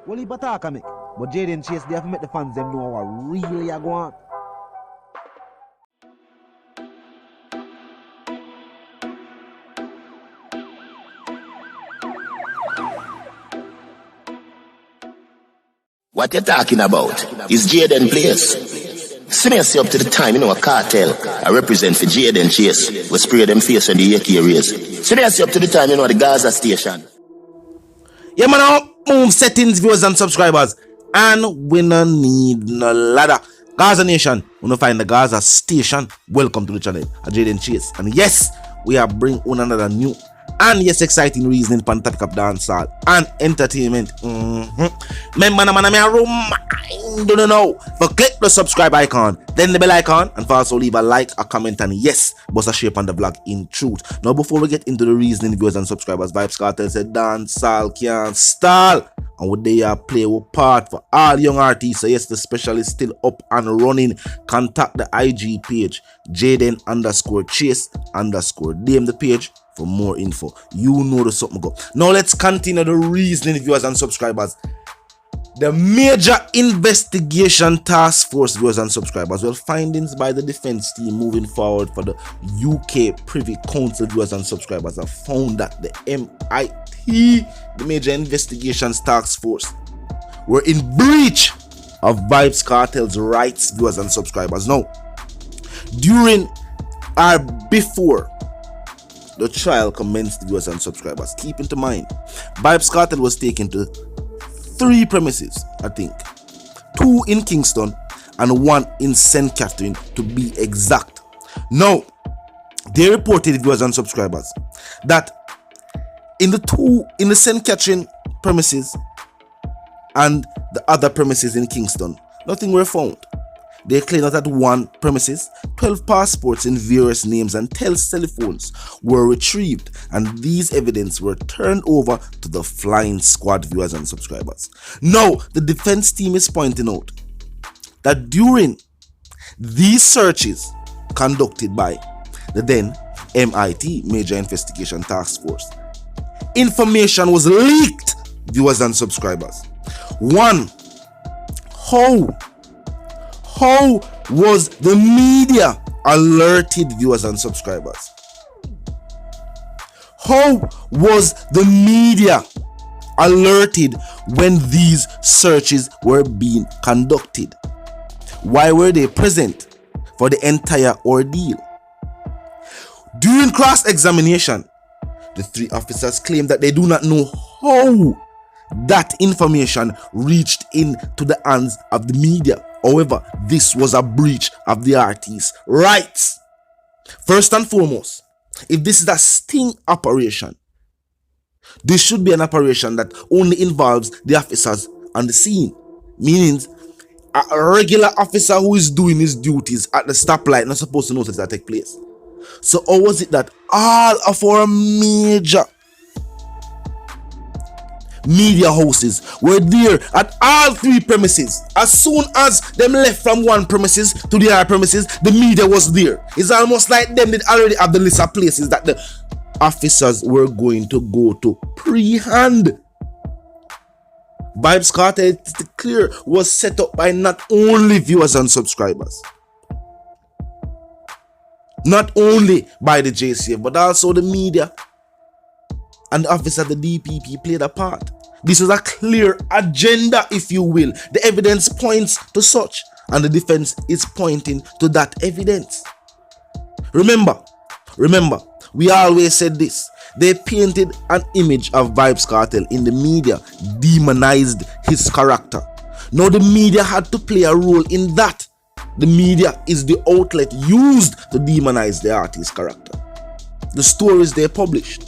Well, he attack me. But Jayden Chase, they have to make the fans them know what really are going on. What you talking about is Jayden place. See me up to the time, a cartel. I represent for Jayden Chase. We spray them face on the AK rays. See me up to the time, the Gaza station. Yeah, man, now move settings, viewers and subscribers. And we no need no ladder. Gaza Nation, we no find the Gaza station. Welcome to the channel, Jayden Chase. And yes, we are bringing on another new and yes, exciting reasoning on topic of dancehall and entertainment. Remember, don't know. But click the subscribe icon, then the bell icon, and for also leave a like, a comment, and yes, bust a shape on the vlog in truth. Now, before we get into the reasoning, viewers and subscribers, Vybz Kartel said dancehall can't stall. And would they play a part for all young artists? So yes, the special is still up and running. Contact the IG page, Jayden_Chase_DM the page for more info. You know the something go. Now let's continue the reasoning, viewers and subscribers. The major investigation task force, viewers and subscribers, well, findings by the defense team moving forward for the UK Privy Council, viewers and subscribers, have found that the MIT, the major investigations task force, were in breach of Vybz Kartel's rights, viewers and subscribers. Now, during or before the trial commenced, viewers and subscribers, keep into mind, Vybz Kartel was taken to 3 premises, I think. 2 in Kingston and 1 in St. Catherine to be exact. Now, they reported, viewers and subscribers, that in the St. Catherine premises and the other premises in Kingston, nothing were found. They claimed that at 1 premises, 12 passports in various names and 10 telephones were retrieved, and these evidence were turned over to the flying squad, viewers and subscribers. Now, the defense team is pointing out that during these searches conducted by the then MIT, Major Investigation Task Force, information was leaked, viewers and subscribers. 1. How was the media alerted, viewers and subscribers? How was the media alerted when these searches were being conducted? Why were they present for the entire ordeal? During cross-examination, the 3 officers claimed that they do not know how that information reached into the hands of the media. However, this was a breach of the artist's rights. First and foremost, if this is a sting operation, this should be an operation that only involves the officers on the scene. Meaning, a regular officer who is doing his duties at the stoplight not supposed to notice that take place. So how was it that all of our major media houses were there at all 3 premises? As soon as them left from 1 premises to the other premises, the media was there. It's almost like them did already have the list of places that the officers were going to go to pre-hand. Vybz Kartel, it's clear, was set up by not only viewers and subscribers, not only by the JCF, but also the media and the officer, the DPP, played a part. This was a clear agenda, if you will. The evidence points to such, and the defense is pointing to that evidence. Remember, we always said this. They painted an image of Vybz Kartel in the media, demonized his character. Now the media had to play a role in that. The media is the outlet used to demonize the artist's character. The stories they published,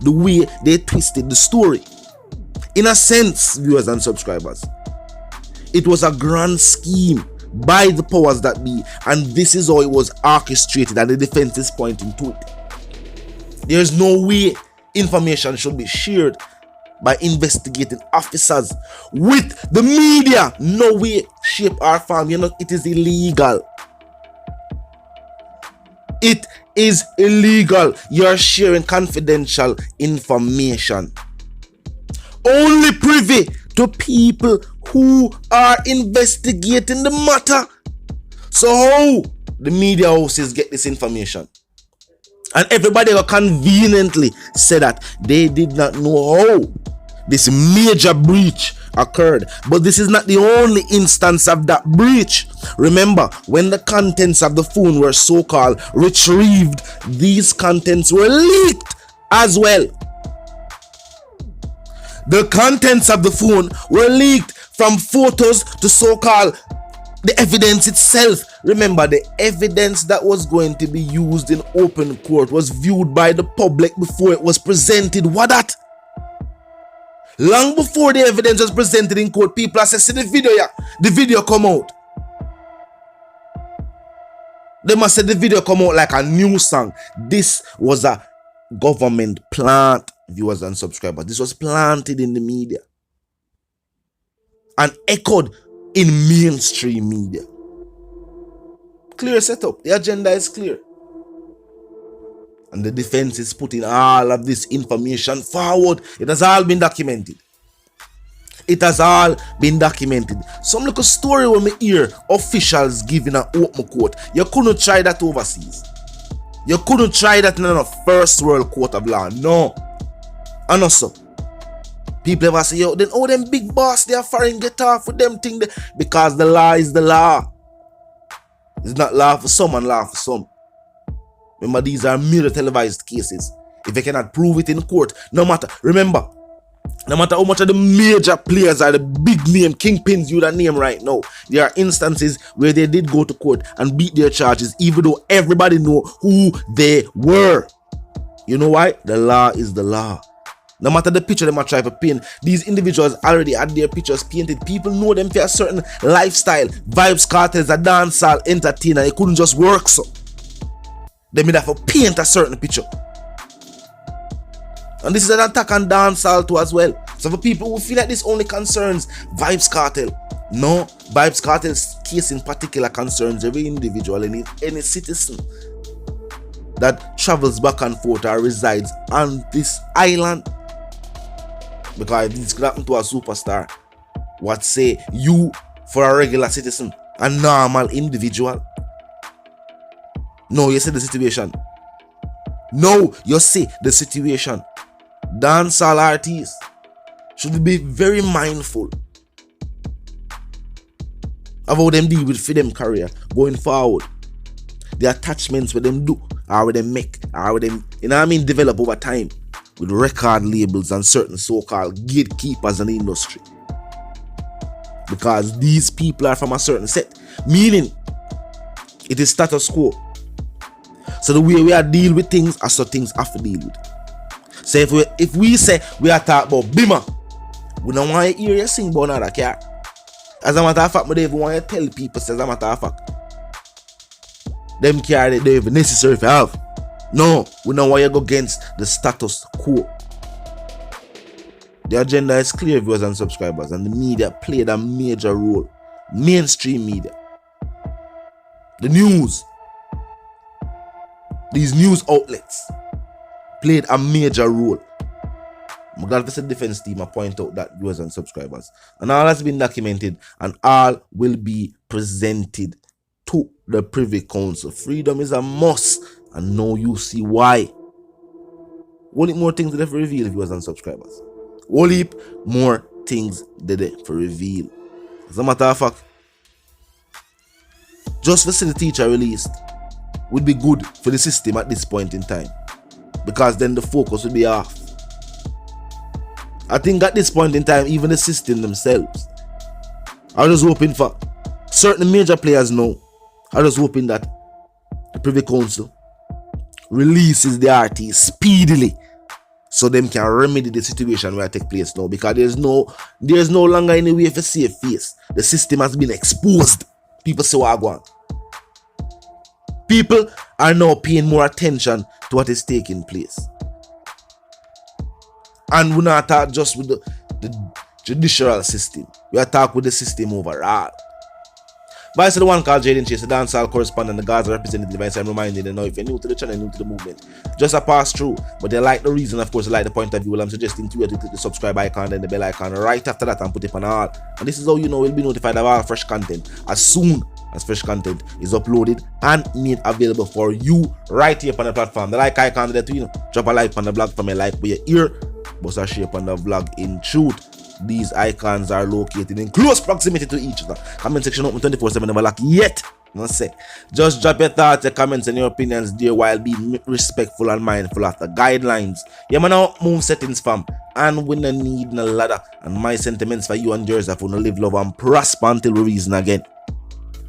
the way they twisted the story. In a sense, viewers and subscribers, it was a grand scheme by the powers that be, and this is how it was orchestrated, and the defense is pointing to it. There's no way information should be shared by investigating officers with the media. No way, shape or form. It is illegal. It is illegal. You're sharing confidential information. only privy to people who are investigating the matter. So how the media houses get this information? And everybody will conveniently say that they did not know how this major breach occurred. But this is not the only instance of that breach. Remember, when the contents of the phone were so-called retrieved, these contents were leaked as well. The contents of the phone were leaked, from photos to so-called the evidence itself. Remember, the evidence that was going to be used in open court was viewed by the public before it was presented. What that? Long before the evidence was presented in court, people are saying, see the video, yeah. The video come out. They must say the video come out like a new song. This was a government plant, viewers and subscribers. This was planted in the media and echoed in mainstream media. Clear setup. The agenda is clear. And the defense is putting all of this information forward. It has all been documented. It has all been documented. Some little story when me hear officials giving an open court. You couldn't try that overseas. You couldn't try that in a first world court of law. No. And also, people ever say, yo, then oh, them big boss, they are foreign, get off with them thing. Because the law is the law. It's not law for some and law for some. Remember, these are mirror televised cases. If you cannot prove it in court, no matter how much of the major players are the big name kingpins you that name right now, there are instances where they did go to court and beat their charges, even though everybody know who they were. You know why? The law is the law. No matter the picture they might try to paint, these individuals already had their pictures painted. People know them for a certain lifestyle. Vybz Kartel is a dancehall entertainer. It couldn't just work so. They made have to paint a certain picture. And this is an attack on dancehall too as well. So for people who feel like this only concerns Vybz Kartel, no, Vybz Kartel's case in particular concerns every individual and any citizen that travels back and forth or resides on this island. Because if this could happen to a superstar, what say you for a regular citizen, a normal individual? No, you see the situation. No, you see the situation. Dancehall artists should be very mindful of how them deal with for them career going forward. The attachments with them do, or with them make, or with them, you know what I mean, develop over time with record labels and certain so-called gatekeepers in the industry. Because these people are from a certain set, meaning it is status quo. So the way we are deal with things are so things have to deal with. So if we say we are talking about Bima, we don't want to hear you sing about another car. As a matter of fact, we don't even want to tell people, as a matter of fact, them car they don't even necessary to have. No, we don't want to go against the status quo. The agenda is clear, viewers and subscribers, and the media played a major role. Mainstream media, the news, these news outlets played a major role. I'm glad the defense team I point out that, viewers and subscribers, and all has been documented and all will be presented to the Privy Council. Freedom is a must, and now you see why. Only more things that they reveal, viewers and subscribers. Only more things that they reveal. As a matter of fact, just for see the teacher released would be good for the system at this point in time, because then the focus would be off. I think at this point in time, even the system themselves are just hoping for certain major players now. I'm just hoping that the Privy Council releases the artists speedily so them can remedy the situation where it take place now, because there's no longer any way for save face. The system has been exposed. People say what I want. People are now paying more attention to what is taking place. And we're not talking just with the judicial system. We are talking with the system overall. But I said the one called Jayden Chase, the dancehall correspondent, the Gaza representative. I am reminding you now, if you're new to the channel, new to the movement, just a pass through. But they like the reason, of course, they like the point of view. Well, I'm suggesting to you to click the subscribe icon and the bell icon right after that and put it on all. And this is how you know we'll be notified of all fresh content as soon as fresh content is uploaded and made available for you right here on the platform. The like icon there too, you know. Drop a like on the blog for me, like with your ear. Bust a shape on the vlog in truth. These icons are located in close proximity to each other. Comment section open 24/7, never lock yet. No say. Just drop your thoughts, your comments, and your opinions there while being respectful and mindful of the guidelines. Yeah, man, now move settings, fam. And we no need no ladder. And my sentiments for you and yours, if we no live, love, and prosper until we reason again.